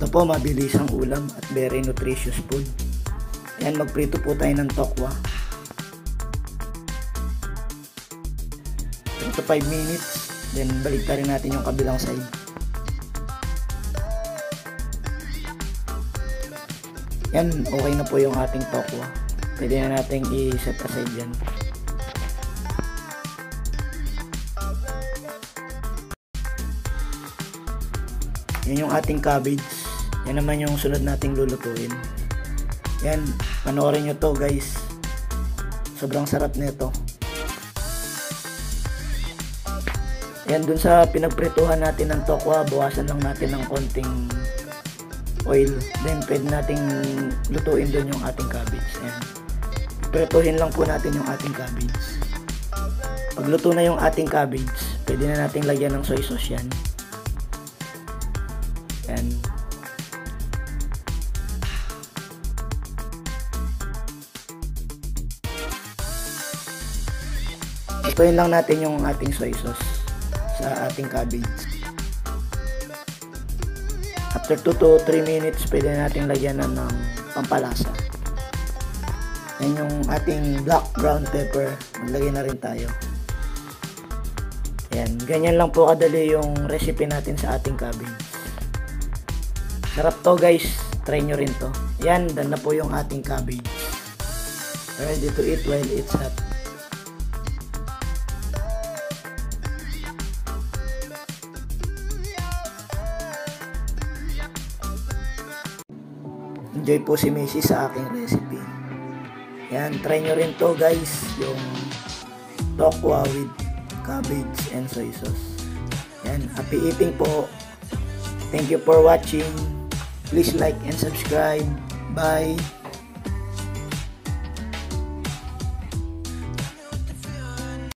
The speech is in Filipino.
Ito po, mabilisang ulam at very nutritious food. Ayan, magprito po tayo ng tokwa. 3 to 5 minutes. Then, balik rin natin yung kabilang side. Yan, okay na po yung ating tokwa. Pwede na natin i-set aside yan. Yan yung ating cabbage. Yan naman yung sunod nating lulutuin. Yan, panoorin nyo to guys. Sobrang sarap nito. Yan, dun sa pinagprituhan natin ng tokwa, bawasan lang natin ng konting oil. Then pwede nating lutuin dun yung ating cabbage. Yan. Prituhin lang po natin yung ating cabbage. Pag luto na yung ating cabbage, pwede na nating lagyan ng soy sauce yan. Yan. Lutuin lang natin yung ating soy sauce sa ating cabbage. After 2 to 3 minutes, pwede natin lagyan na ng pampalasa. Yan yung ating black ground pepper. Maglagay na rin tayo. Yan. Ganyan lang po kadali yung recipe natin sa ating cabbage. Sarap to guys. Try nyo rin to. Yan. Done na po yung ating cabbage. Ready to eat while it's hot. Enjoy po si Missy sa aking recipe. Yan, try nyo rin to guys, yung tokwa with cabbage and soy sauce. Yan, happy eating po. Thank you for watching. Please like and subscribe. Bye.